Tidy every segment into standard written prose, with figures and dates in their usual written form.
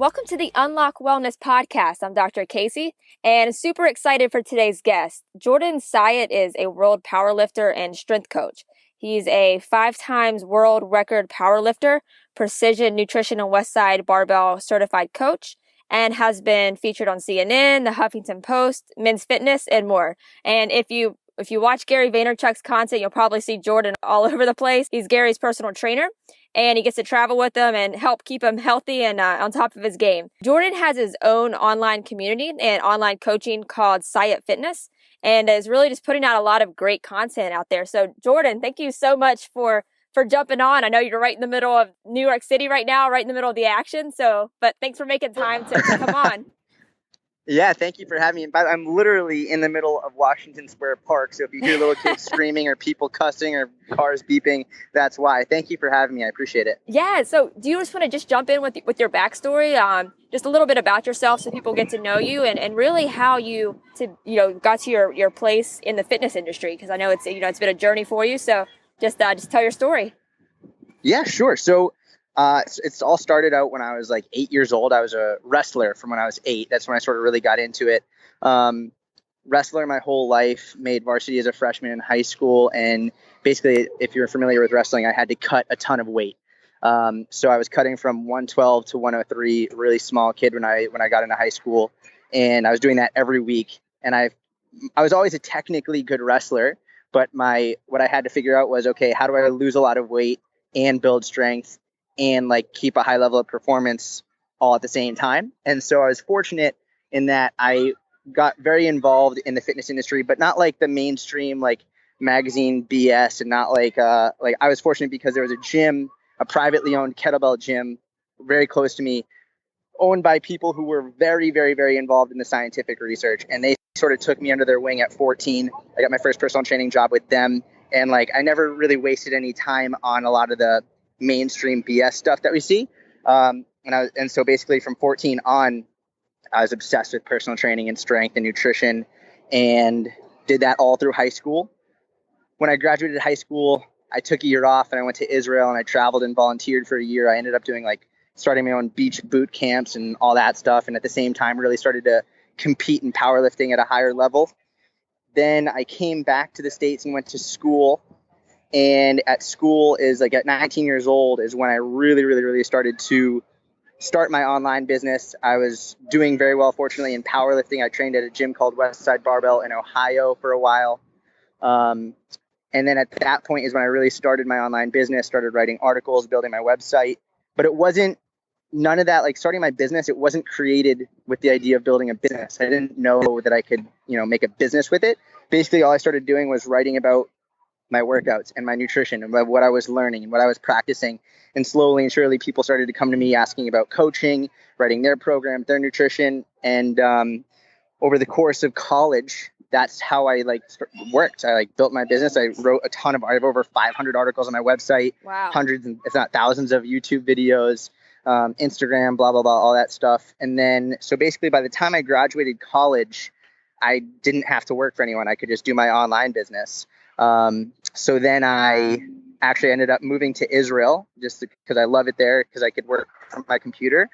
Welcome to the Unlock Wellness Podcast. I'm Dr. Casey, and super excited for today's guest. Jordan Syatt is a world powerlifter and strength coach. He's a 5-time World Record Powerlifter, precision nutrition and Westside Barbell Certified Coach, and has been featured on CNN, the Huffington Post, Men's Fitness, and more. And if you watch Gary Vaynerchuk's content, you'll probably see Jordan all over the place. He's Gary's personal trainer, and he gets to travel with them and help keep him healthy and on top of his game. Jordan has his own online community and online coaching called Syatt Fitness, and is really just putting out a lot of great content out there. So Jordan, thank you so much for jumping on. I know you're right in the middle of New York City right now, right in the middle of the action. But thanks for making time to come on. Yeah, thank you for having me. I'm literally in the middle of Washington Square Park, so if you hear little kids screaming or people cussing or cars beeping, that's why. Thank you for having me. I appreciate it. Yeah, so do you just want to just jump in with your backstory, just a little bit about yourself so people get to know you and really how you got to your place in the fitness industry? Because I know it's been a journey for you, so just tell your story. Yeah, sure. So it's all started out when I was like 8 years old. I was a wrestler from when I was 8. That's when I sort of really got into it. Wrestler my whole life, made varsity as a freshman in high school. And basically, if you're familiar with wrestling, I had to cut a ton of weight. So I was cutting from 112 to 103, really small kid when I got into high school. And I was doing that every week. And I was always a technically good wrestler. But what I had to figure out was, okay, how do I lose a lot of weight and build strength and like keep a high level of performance all at the same time? And so I was fortunate in that I got very involved in the fitness industry, but not like the mainstream, like magazine BS, and not like I was fortunate because there was a gym, a privately owned kettlebell gym very close to me, owned by people who were very, very, very involved in the scientific research. And they sort of took me under their wing at 14. I got my first personal training job with them. And like, I never really wasted any time on a lot of the mainstream BS stuff that we see. And so basically from 14 on, I was obsessed with personal training and strength and nutrition, and did that all through high school. When I graduated high school, I took a year off and I went to Israel and I traveled and volunteered for a year. I ended up doing starting my own beach boot camps and all that stuff. And at the same time, really started to compete in powerlifting at a higher level. Then I came back to the States and went to school. And at school at 19 years old is when I really, really, really started to start my online business. I was doing very well, fortunately, in powerlifting. I trained at a gym called Westside Barbell in Ohio for a while. And then at that point is when I really started my online business, started writing articles, building my website. But it wasn't none of that, like starting my business, it wasn't created with the idea of building a business. I didn't know that I could, make a business with it. Basically, all I started doing was writing about my workouts and my nutrition and what I was learning and what I was practicing. And slowly and surely, people started to come to me asking about coaching, writing their program, their nutrition. And over the course of college, that's how I worked. I built my business. I wrote I have over 500 articles on my website. Wow. Hundreds, if not thousands of YouTube videos, Instagram, blah, blah, blah, all that stuff. And then, so basically by the time I graduated college, I didn't have to work for anyone. I could just do my online business. So then I actually ended up moving to Israel just because I love it there, because I could work from my computer.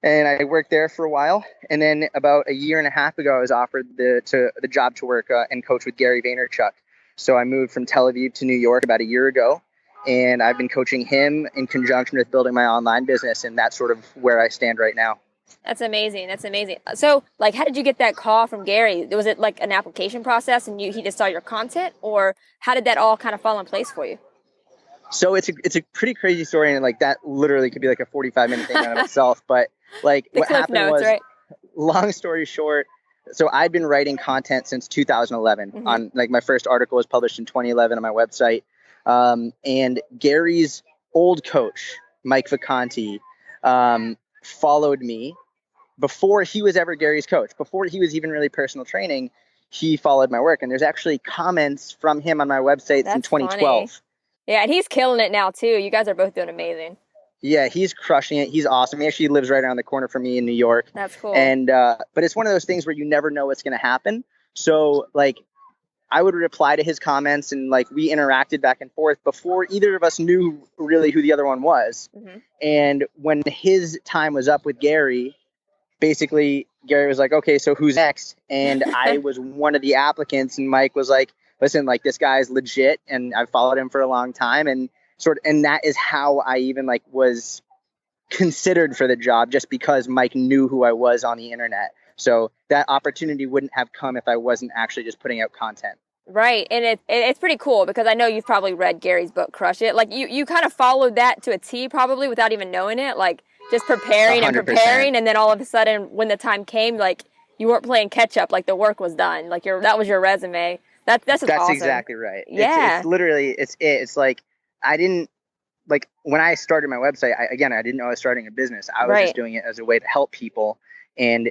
And I worked there for a while. And then about a year and a half ago, I was offered the job to work and coach with Gary Vaynerchuk. So I moved from Tel Aviv to New York about a year ago. And I've been coaching him in conjunction with building my online business. And that's sort of where I stand right now. That's amazing. That's amazing. So, how did you get that call from Gary? Was it like an application process and he just saw your content, or how did that all kind of fall in place for you? So it's a pretty crazy story, and that literally could be like a 45-minute thing on itself. But what happened was, right? Long story short, so I'd been writing content since 2011. Mm-hmm. On my first article was published in 2011 on my website. And Gary's old coach, Mike Vacanti, followed me before he was ever Gary's coach, before he was even really personal training. He followed my work, and there's actually comments from him on my website since 2012. Funny. Yeah, and he's killing it now too. You guys are both doing amazing. Yeah, he's crushing it. He's awesome. He actually lives right around the corner from me in New York. That's cool. And but it's one of those things where you never know what's going to happen. So I would reply to his comments, and like we interacted back and forth before either of us knew really who the other one was. Mm-hmm. And when his time was up with Gary, basically Gary was like, okay, so who's next? And I was one of the applicants, and Mike was like, listen, like this guy's legit, and I've followed him for a long time, and that is how I even like was considered for the job, just because Mike knew who I was on the internet. So that opportunity wouldn't have come if I wasn't actually just putting out content. Right. And it's pretty cool because I know you've probably read Gary's book, Crush It. Like you kind of followed that to a T probably without even knowing it, like just preparing and 100%. preparing. And then all of a sudden when the time came, like you weren't playing catch up, like the work was done. Like that was your resume. That's awesome. Exactly right. Yeah. It's literally, it's like, I didn't, like when I started my website, I didn't know I was starting a business. I was just doing it as a way to help people. And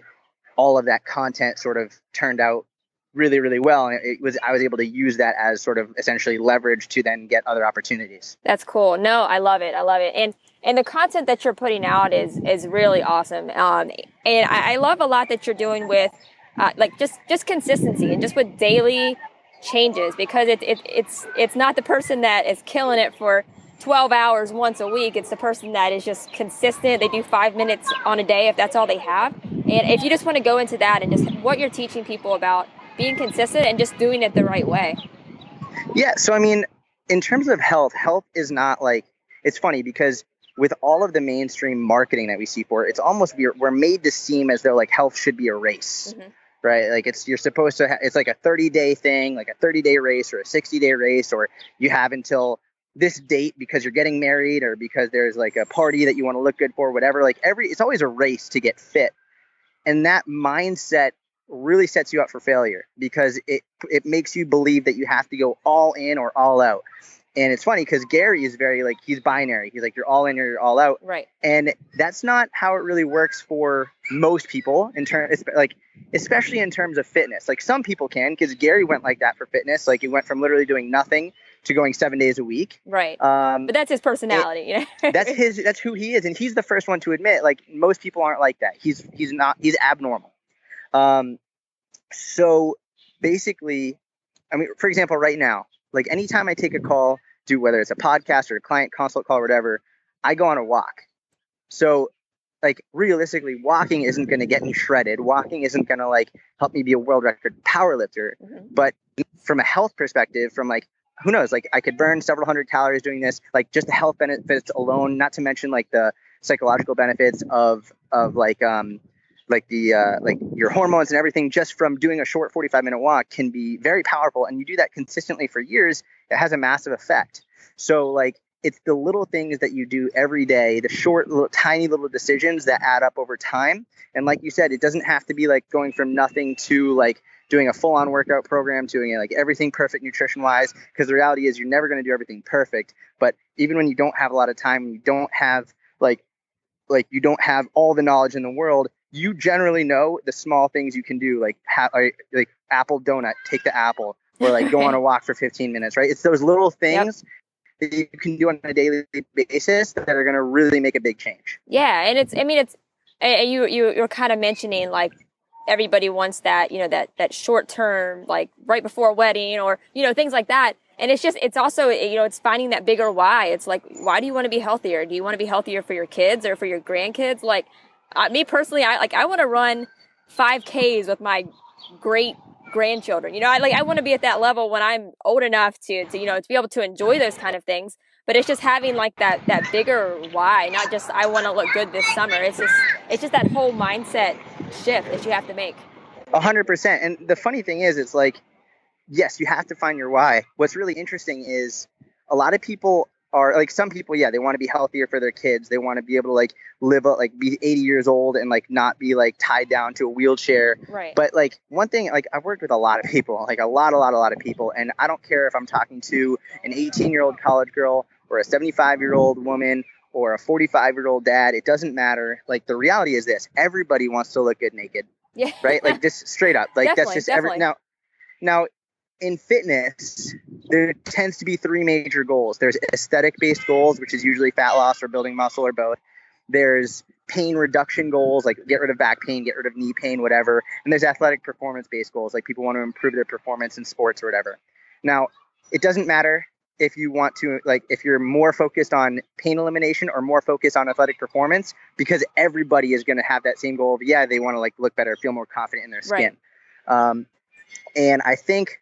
all of that content sort of turned out really, really well. And I was able to use that as sort of essentially leverage to then get other opportunities. That's cool. No, I love it. I love it. And the content that you're putting out is really awesome. And I love a lot that you're doing with like just consistency and just with daily changes, because it's not the person that is killing it for 12 hours once a week. It's the person that is just consistent. They do 5 minutes on a day if that's all they have. And if you just want to go into that and just what you're teaching people about being consistent and just doing it the right way. Yeah. So, I mean, in terms of health is not like, it's funny because with all of the mainstream marketing that we see for it, it's almost, we're made to seem as though like health should be a race. Mm-hmm. Right? Like you're supposed to, it's like a 30-day thing, like a 30-day race or a 60-day race, or you have until this date because you're getting married or because there's like a party that you want to look good for, whatever. Like it's always a race to get fit. And that mindset really sets you up for failure because it makes you believe that you have to go all in or all out. And it's funny because Gary is very like, he's binary. He's like, you're all in or you're all out. Right. And that's not how it really works for most people especially in terms of fitness. Like some people can, because Gary went like that for fitness. Like he went from literally doing nothing to going 7 days a week. Right. But that's his personality. That's who he is. And he's the first one to admit, like most people aren't like that. He's abnormal. So basically, I mean, for example, right now, like anytime I take a call, whether it's a podcast or a client consult call or whatever, I go on a walk. So like realistically, walking isn't going to get me shredded. Walking isn't going to like help me be a world record powerlifter. Mm-hmm. But from a health perspective, from like, who knows, like I could burn several hundred calories doing this, like just the health benefits alone, not to mention like the psychological benefits of like your hormones and everything, just from doing a short 45-minute walk can be very powerful. And you do that consistently for years, it has a massive effect. So like, it's the little things that you do every day, the short, tiny little decisions that add up over time. And like you said, it doesn't have to be like going from nothing to like doing a full-on workout program, doing like everything perfect nutrition-wise, because the reality is you're never going to do everything perfect. But even when you don't have a lot of time, you don't have you don't have all the knowledge in the world, you generally know the small things you can do, like apple donut, take the apple, or like go on a walk for 15 minutes, right? It's those little things that you can do on a daily basis that are going to really make a big change. Yeah. And you're kind of mentioning like everybody wants that, that short term, like right before a wedding or, things like that. And it's also, it's finding that bigger why. It's like, why do you want to be healthier? Do you want to be healthier for your kids or for your grandkids? Like me personally, I want to run 5Ks with my great grandchildren. I want to be at that level when I'm old enough to be able to enjoy those kind of things. But it's just having like that bigger why, not just I want to look good this summer. It's just that whole mindset shift that you have to make. 100%. And the funny thing is, it's like, yes, you have to find your why. What's really interesting is a lot of people are like, some people, they want to be healthier for their kids. They want to be able to like live, like be 80 years old and like not be like tied down to a wheelchair. Right. But like one thing, like I've worked with a lot of people, like a lot of people. And I don't care if I'm talking to an 18-year-old college girl or a 75-year-old woman or a 45-year-old dad. It doesn't matter. Like the reality is this, everybody wants to look good naked. Yeah. Right. Like just straight up, like that's just now in fitness, there tends to be three major goals. There's aesthetic-based goals, which is usually fat loss or building muscle or both. There's pain reduction goals, like get rid of back pain, get rid of knee pain, whatever. And there's athletic performance-based goals, like people want to improve their performance in sports or whatever. Now, it doesn't matter if you want to, like, if you're more focused on pain elimination or more focused on athletic performance, because everybody is going to have that same goal of, yeah, they want to like look better, feel more confident in their skin. Right. And I think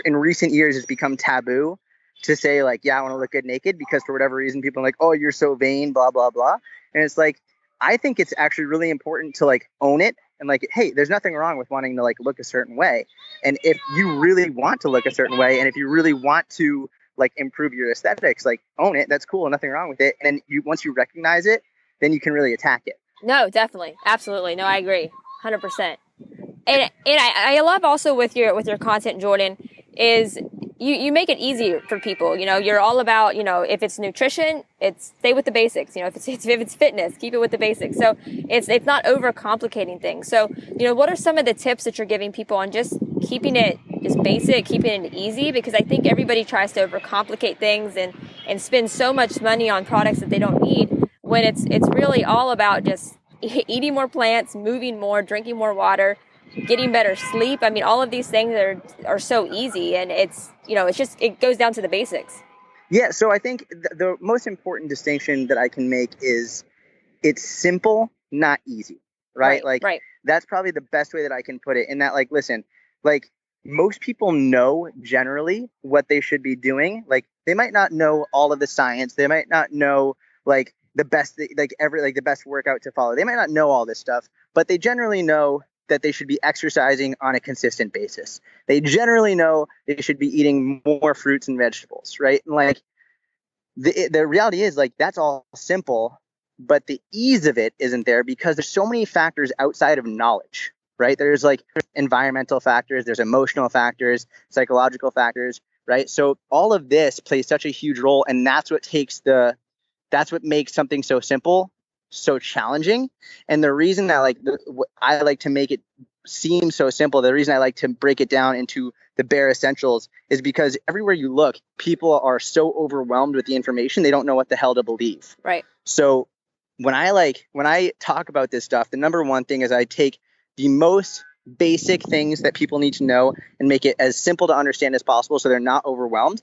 in recent years, it's become taboo to say like, yeah, I want to look good naked, because for whatever reason, people are like, oh, you're so vain, blah, blah, blah. And it's like, I think it's actually really important to like own it and like, hey, there's nothing wrong with wanting to like look a certain way. And if you really want to look a certain way, and if you really want to like improve your aesthetics, like own it. That's cool. Nothing wrong with it. And once you recognize it, then you can really attack it. No, definitely. Absolutely. No, I agree. 100%. And I love also with your content, Jordan, is you make it easier for people. You know, you're all about, you know, if it's nutrition, it's stay with the basics. You know, if it's fitness, keep it with the basics. So it's not overcomplicating things. So, you know, what are some of the tips that you're giving people on just keeping it just basic, keeping it easy? Because I think everybody tries to overcomplicate things and spend so much money on products that they don't need, when it's really all about just eating more plants, moving more, drinking more water, getting better sleep. I mean, all of these things are so easy, and it's, you know, it's just, it goes down to the basics. Yeah. So I think the most important distinction that I can make is it's simple, not easy, right? Like, that's probably the best way that I can put it, in that, like, listen, like most people know generally what they should be doing. Like they might not know all of the science. They might not know like the best, like the best workout to follow. They might not know all this stuff, but they generally know that they should be exercising on a consistent basis. They generally know they should be eating more fruits and vegetables, right? And like the reality is, like, that's all simple, but the ease of it isn't there because there's so many factors outside of knowledge, right? There's like environmental factors, there's emotional factors, psychological factors, right? So all of this plays such a huge role, and that's what makes something so simple so challenging. And the reason that I like to make it seem so simple, the reason I like to break it down into the bare essentials, is because everywhere you look, people are so overwhelmed with the information, they don't know what the hell to believe. Right. So when I talk about this stuff, the number one thing is I take the most basic things that people need to know and make it as simple to understand as possible so they're not overwhelmed.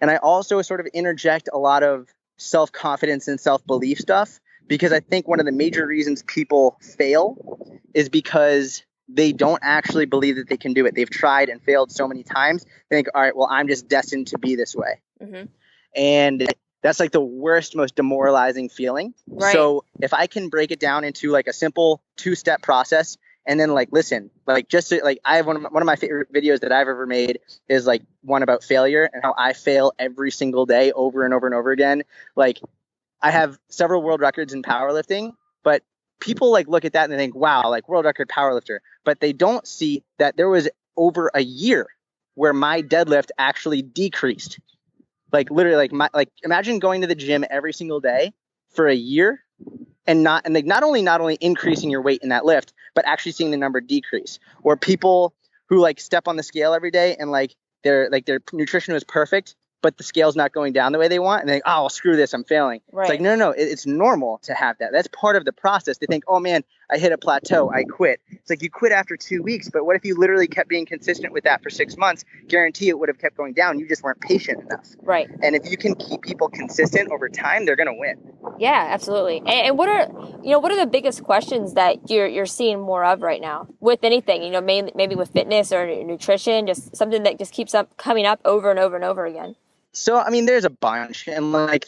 And I also sort of interject a lot of self-confidence and self-belief stuff, because I think one of the major reasons people fail is because they don't actually believe that they can do it. They've tried and failed so many times. They think, all right, well, I'm just destined to be this way. Mm-hmm. And that's like the worst, most demoralizing feeling. Right. So if I can break it down into like a simple 2-step process, and then like, listen, like just to, like, I have one of my favorite videos that I've ever made is like one about failure and how I fail every single day over and over and over again. Like, I have several world records in powerlifting, but people like look at that and they think, wow, like world record powerlifter, but they don't see that there was over a year where my deadlift actually decreased. Like literally, like imagine going to the gym every single day for a year and not only increasing your weight in that lift, but actually seeing the number decrease. Or people who like step on the scale every day and like their nutrition was perfect, but the scale's not going down the way they want, and they think, oh, well, screw this, I'm failing. Right. It's like, no, it's normal to have that. That's part of the process. They think, oh man, I hit a plateau, I quit. It's like, you quit after 2 weeks, but what if you literally kept being consistent with that for 6 months? Guarantee it would have kept going down. You just weren't patient enough. Right. And if you can keep people consistent over time, they're going to win. Yeah, absolutely. And what are the biggest questions that you're seeing more of right now with anything, you know, maybe with fitness or nutrition, just something that just keeps coming up over and over and over again? So, I mean, there's a bunch, and like,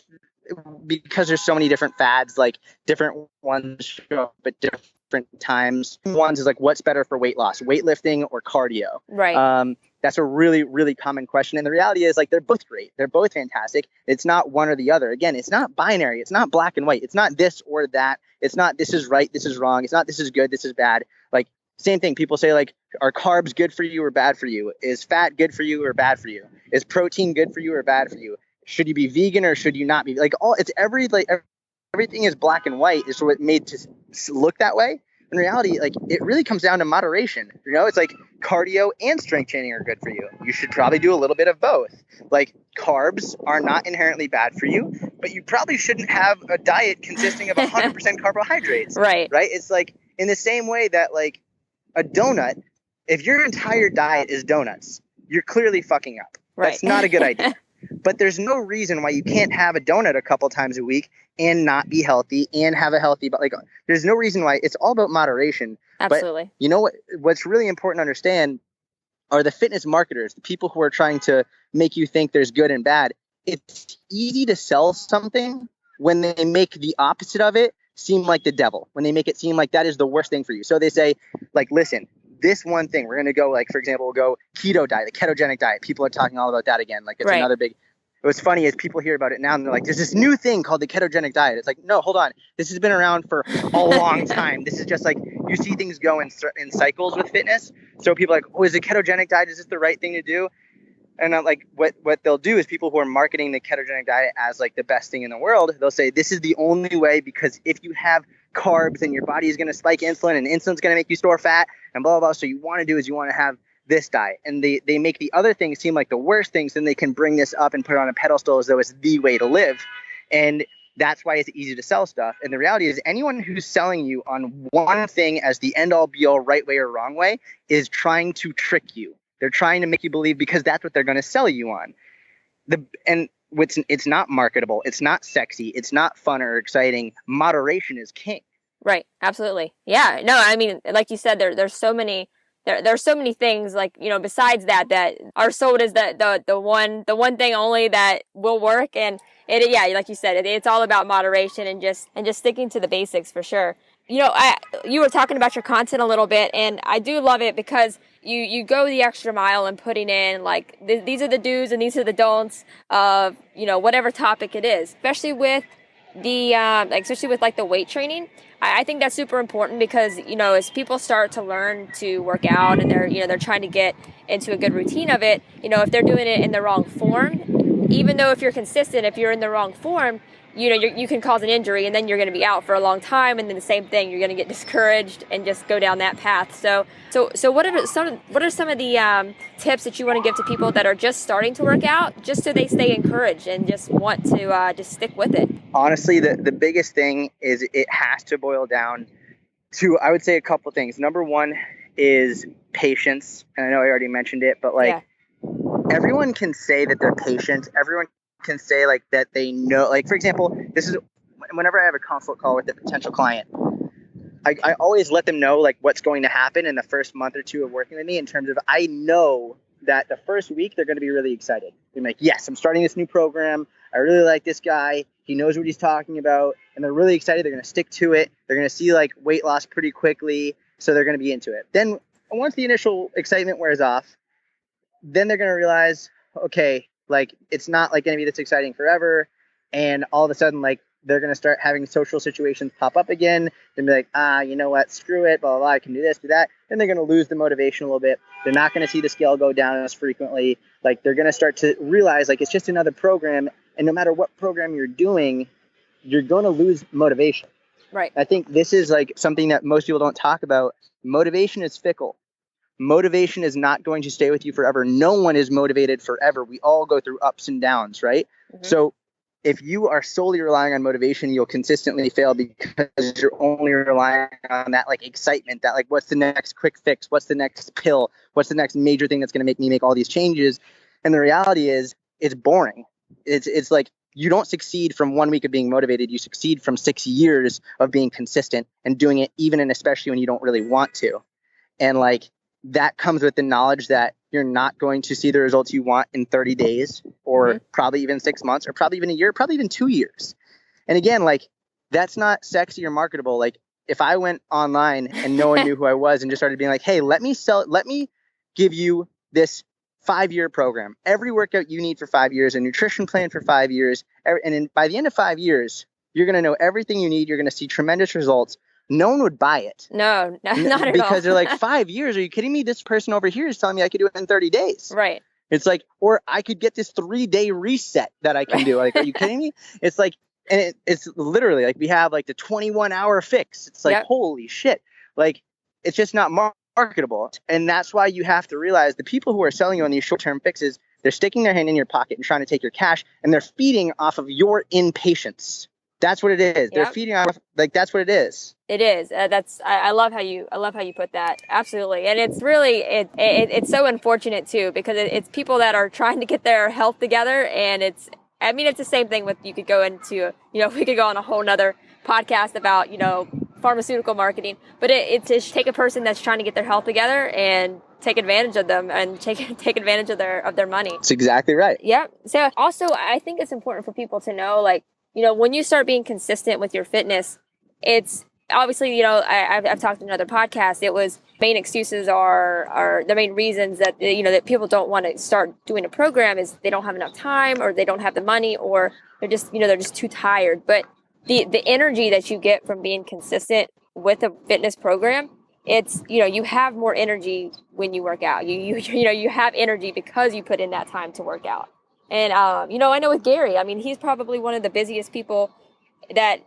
because there's so many different fads, like different ones show up at different times. Ones is like, what's better for weight loss, weightlifting or cardio? Right. That's a really, really common question. And the reality is, like, they're both great. They're both fantastic. It's not one or the other. Again, it's not binary. It's not black and white. It's not this or that. It's not this is right, this is wrong. It's not this is good, this is bad. Like, same thing. People say, like, are carbs good for you or bad for you? Is fat good for you or bad for you? Is protein good for you or bad for you? Should you be vegan or should you not be? Like, everything is black and white. Is what made to look that way. in reality, like it really comes down to moderation. You know, it's like cardio and strength training are good for you. You should probably do a little bit of both. Like carbs are not inherently bad for you, but you probably shouldn't have a diet consisting of 100% carbohydrates. Right. Right. It's like in the same way that like a donut, if your entire diet is donuts, you're clearly fucking up. Right. That's not a good idea. But there's no reason why you can't have a donut a couple times a week and not be healthy and have a healthy, but like there's no reason why. It's all about moderation. Absolutely. But you know what's really important to understand are the fitness marketers, the people who are trying to make you think there's good and bad. It's easy to sell something when they make the opposite of it seem like the devil, when they make it seem like that is the worst thing for you. So they say, like, listen, this one thing, we're going to go, like, for example, we'll go keto diet, the ketogenic diet. People are talking all about that again. Like, it's another big, what's funny is people hear about it now and they're like, there's this new thing called the ketogenic diet. It's like, no, hold on. This has been around for a long time. This is just like, you see things go in cycles with fitness. So people are like, oh, is a ketogenic diet, is this the right thing to do? And I'm like, what they'll do is people who are marketing the ketogenic diet as like the best thing in the world, they'll say this is the only way, because if you have carbs and your body is going to spike insulin and insulin's going to make you store fat and blah, blah, blah. So you want to do is you want to have this diet. And they make the other things seem like the worst things. Then they can bring this up and put it on a pedestal as though it's the way to live. And that's why it's easy to sell stuff. And the reality is anyone who's selling you on one thing as the end all be all right way or wrong way is trying to trick you. They're trying to make you believe because that's what they're going to sell you on. It's not marketable. It's not sexy. It's not fun or exciting. Moderation is king. Right. Absolutely. Yeah. No, I mean, like you said, there's so many things, like, you know, besides that are sold as the one thing only that will work. And like you said, it's all about moderation and just sticking to the basics for sure. You know, you were talking about your content a little bit, and I do love it because you go the extra mile in putting in, like, these are the do's and these are the don'ts of, you know, whatever topic it is, especially with the the weight training. I think that's super important because, you know, as people start to learn to work out and they're trying to get into a good routine of it, you know, if they're doing it in the wrong form, even though if you're consistent, if you're in the wrong form, you know, you can cause an injury and then you're going to be out for a long time. And then the same thing, you're going to get discouraged and just go down that path. So what are some of the tips that you want to give to people that are just starting to work out, just so they stay encouraged and just want to just stick with it? Honestly, the biggest thing is it has to boil down to, I would say, a couple things. Number one is patience. And I know I already mentioned it, but everyone can say that they're patient. Everyone can say like that they know, like, for example, this is whenever I have a consult call with a potential client, I always let them know like what's going to happen in the first month or two of working with me, in terms of, I know that the first week they're going to be really excited. They're like, yes, I'm starting this new program. I really like this guy. He knows what he's talking about. And they're really excited. They're going to stick to it. They're going to see like weight loss pretty quickly. So they're going to be into it. Then once the initial excitement wears off, then they're going to realize, okay, like it's not like going to be this exciting forever. And all of a sudden, like, they're going to start having social situations pop up again. They'll be like, you know what, screw it, blah, blah, blah, I can do this, do that. Then they're going to lose the motivation a little bit. They're not going to see the scale go down as frequently. Like, they're going to start to realize, like, it's just another program. And no matter what program you're doing, you're going to lose motivation. Right. I think this is like something that most people don't talk about. Motivation is fickle. Motivation is not going to stay with you forever. No one is motivated forever. We all go through ups and downs, right? Mm-hmm. So if you are solely relying on motivation, you'll consistently fail because you're only relying on that like excitement, that like, what's the next quick fix? What's the next pill? What's the next major thing that's going to make me make all these changes? And the reality is it's boring. It's like you don't succeed from 1 week of being motivated. You succeed from 6 years of being consistent and doing it even and especially when you don't really want to. And like that comes with the knowledge that you're not going to see the results you want in 30 days or probably even 6 months or probably even a year, probably even 2 years. And again, like that's not sexy or marketable. Like if I went online and no one knew who I was and just started being like, hey, let me give you this 5-year program, every workout you need for 5 years, a nutrition plan for 5 years. And by the end of 5 years, you're going to know everything you need. You're going to see tremendous results. No one would buy it. No, not at all. Because they're like, 5 years? Are you kidding me? This person over here is telling me I could do it in 30 days. Right. It's like, or I could get this 3-day reset that I can do. Like, are you kidding me? It's like, and it's literally like we have like the 21-hour fix. It's like, holy shit. Like, it's just not marketable. And that's why you have to realize the people who are selling you on these short-term fixes, they're sticking their hand in your pocket and trying to take your cash, and they're feeding off of your impatience. That's what it is. They're feeding off, like, that's what it is. It is. I love how you put that. Absolutely. And it's really, it's so unfortunate too, because it's people that are trying to get their health together. And it's the same thing with, you could go into, we could go on a whole nother podcast about, pharmaceutical marketing, but it's to take a person that's trying to get their health together and take advantage of them and take advantage of their money. That's exactly right. Yeah. So also, I think it's important for people to know, like, when you start being consistent with your fitness, it's obviously, I've talked in another podcast, it was main excuses are the main reasons that, that people don't want to start doing a program is they don't have enough time, or they don't have the money, or they're just, they're just too tired. But the energy that you get from being consistent with a fitness program, it's, you have more energy when you work out. You have energy because you put in that time to work out. And, I know with Gary, he's probably one of the busiest people that,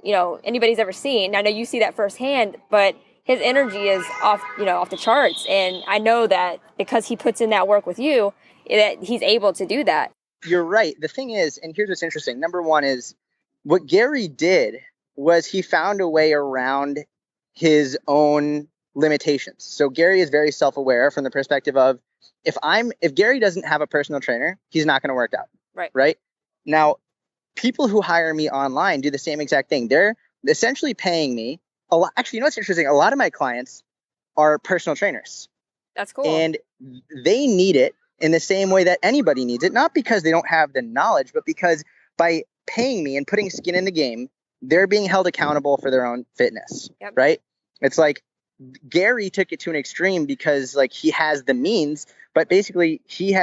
anybody's ever seen. I know you see that firsthand, but his energy is off the charts. And I know that because he puts in that work with you, that he's able to do that. You're right. The thing is, and here's what's interesting. Number one is what Gary did was he found a way around his own limitations. So Gary is very self-aware from the perspective of, if Gary doesn't have a personal trainer, he's not going to work out. Right. Now, people who hire me online do the same exact thing. They're essentially paying me a lot. Actually, what's interesting? A lot of my clients are personal trainers. That's cool. And they need it in the same way that anybody needs it, not because they don't have the knowledge, but because by paying me and putting skin in the game, they're being held accountable for their own fitness. Yep. Right. It's like Gary took it to an extreme because, like, he has the means, but basically he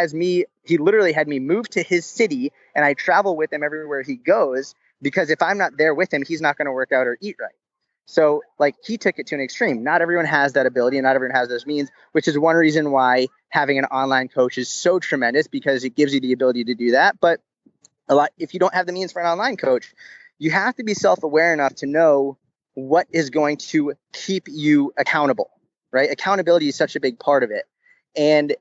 literally had me move to his city, and I travel with him everywhere he goes, because if I'm not there with him, he's not going to work out or eat right. So, like, he took it to an extreme. Not everyone has that ability, and not everyone has those means, which is one reason why having an online coach is so tremendous, because it gives you the ability to do that. But if you don't have the means for an online coach, you have to be self-aware enough to know what is going to keep you accountable, right? Accountability is such a big part of it. And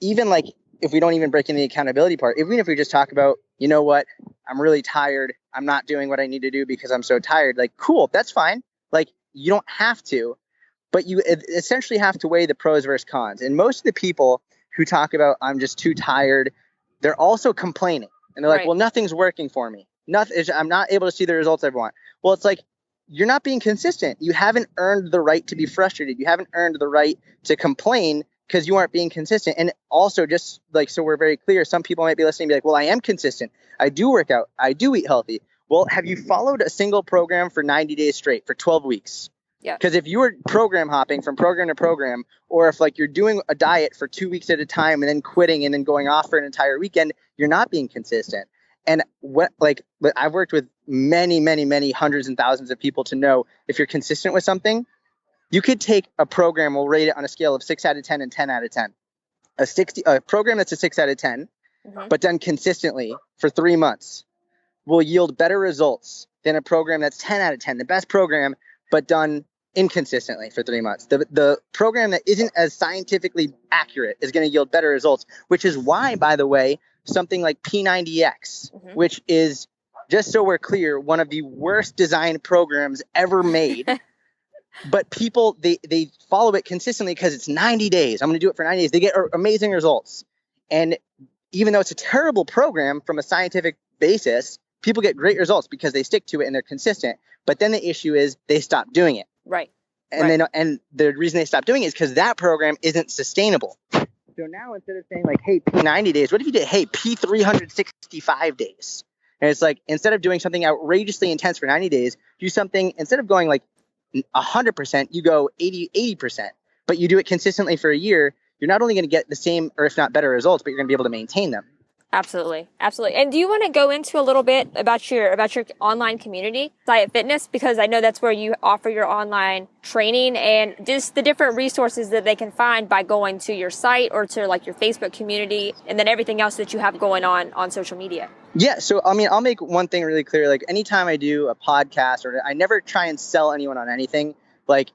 even, like, if we don't even break in the accountability part, even if we just talk about, you know what, I'm really tired, I'm not doing what I need to do because I'm so tired, like, cool, that's fine. Like, you don't have to, but you essentially have to weigh the pros versus cons. And most of the people who talk about, I'm just too tired, they're also complaining. And they're like, well, nothing's working for me. I'm not able to see the results I want. Well, it's like, you're not being consistent. You haven't earned the right to be frustrated. You haven't earned the right to complain because you aren't being consistent. And also, just like, so we're very clear, some people might be listening and be like, well, I am consistent. I do work out. I do eat healthy. Well, have you followed a single program for 90 days straight for 12 weeks? Yeah. Because if you were program hopping from program to program, or if, like, you're doing a diet for 2 weeks at a time and then quitting and then going off for an entire weekend, you're not being consistent. And I've worked with many, many, many hundreds and thousands of people to know, if you're consistent with something, you could take a program, we'll rate it on a scale of 6 out of 10 and 10 out of 10. A program that's a 6 out of 10, but done consistently for 3 months, will yield better results than a program that's 10 out of 10, the best program, but done inconsistently for 3 months. The program that isn't as scientifically accurate is going to yield better results, which is why, by the way, something like P90X, which is, just so we're clear, one of the worst designed programs ever made. But people, they follow it consistently because it's 90 days. I'm going to do it for 90 days. They get amazing results. And even though it's a terrible program from a scientific basis, people get great results because they stick to it and they're consistent. But then the issue is they stop doing it. Right. And the reason they stop doing it is because that program isn't sustainable. So now, instead of saying, like, hey, P90 days, what if you did, hey, P365 days? And it's like, instead of doing something outrageously intense for 90 days, do something, instead of going like 100%, you go 80%, but you do it consistently for a year. You're not only going to get the same, or if not better results, but you're going to be able to maintain them. Absolutely. Absolutely. And do you want to go into a little bit about your online community, Syatt Fitness? Because I know that's where you offer your online training and just the different resources that they can find by going to your site or to, like, your Facebook community, and then everything else that you have going on social media. Yeah. So, I'll make one thing really clear. Like, anytime I do a podcast, or I never try and sell anyone on anything. Like,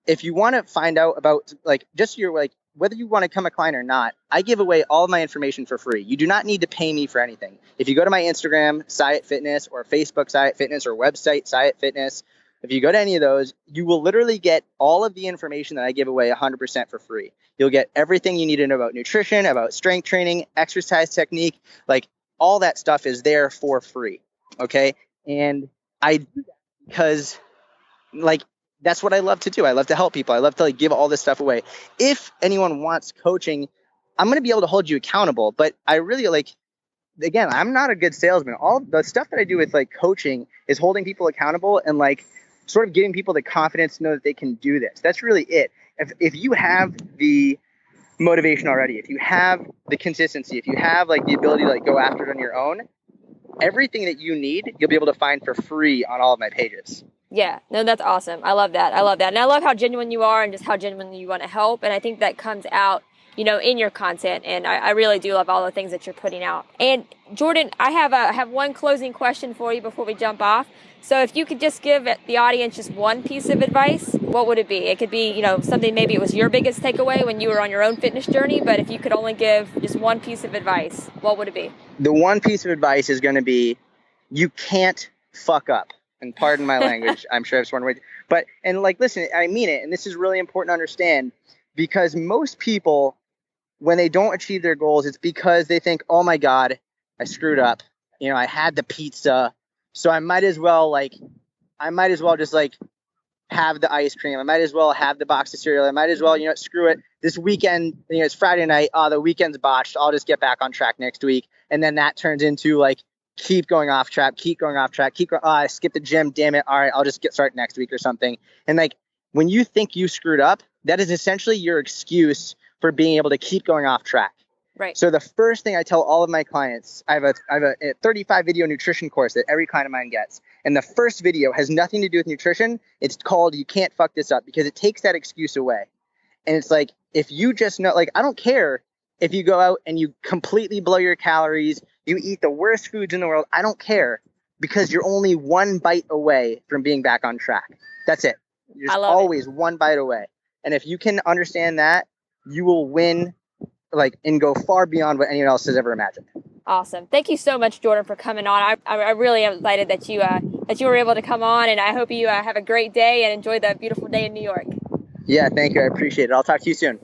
if you want to find out about like just your like whether you want to become a client or not, I give away all of my information for free. You do not need to pay me for anything. If you go to my Instagram, Syatt Fitness, or Facebook, Syatt Fitness, or website, Syatt Fitness, if you go to any of those, you will literally get all of the information that I give away 100% for free. You'll get everything you need to know about nutrition, about strength training, exercise technique, like all that stuff is there for free. Okay. And I do that because like, that's what I love to do. I love to help people. I love to like give all this stuff away. If anyone wants coaching, I'm going to be able to hold you accountable. But I really like, again, I'm not a good salesman. All the stuff that I do with like coaching is holding people accountable and like sort of giving people the confidence to know that they can do this. That's really it. If you have the motivation already, if you have the consistency, if you have like the ability to like go after it on your own, everything that you need, you'll be able to find for free on all of my pages. Yeah, no, that's awesome. I love that. I love that. And I love how genuine you are and just how genuinely you want to help. And I think that comes out, in your content. And I really do love all the things that you're putting out. And Jordan, I have one closing question for you before we jump off. So if you could just give the audience just one piece of advice, what would it be? It could be, something, maybe it was your biggest takeaway when you were on your own fitness journey, but if you could only give just one piece of advice, what would it be? The one piece of advice is going to be, you can't fuck up. And pardon my language, I'm sure I've sworn words. But, and like, listen, I mean it. And this is really important to understand because most people, when they don't achieve their goals, it's because they think, oh my God, I screwed up. I had the pizza. So I might as well just like have the ice cream. I might as well have the box of cereal. I might as well, screw it. This weekend, it's Friday night. Oh, the weekend's botched. I'll just get back on track next week. And then that turns into like, keep going off track, I skipped the gym, damn it. All right, I'll just start next week or something. And like, when you think you screwed up, that is essentially your excuse for being able to keep going off track. Right. So the first thing I tell all of my clients, I have a 35 video nutrition course that every client of mine gets. And the first video has nothing to do with nutrition. It's called You Can't Fuck This Up, because it takes that excuse away. And it's like, if you just know, like, I don't care if you go out and you completely blow your calories, you eat the worst foods in the world. I don't care, because you're only one bite away from being back on track. That's it. You're just always one bite away. And if you can understand that, you will win, like, and go far beyond what anyone else has ever imagined. Awesome. Thank you so much, Jordan, for coming on. I really am excited that you were able to come on, and I hope you have a great day and enjoy the beautiful day in New York. Yeah, thank you. I appreciate it. I'll talk to you soon.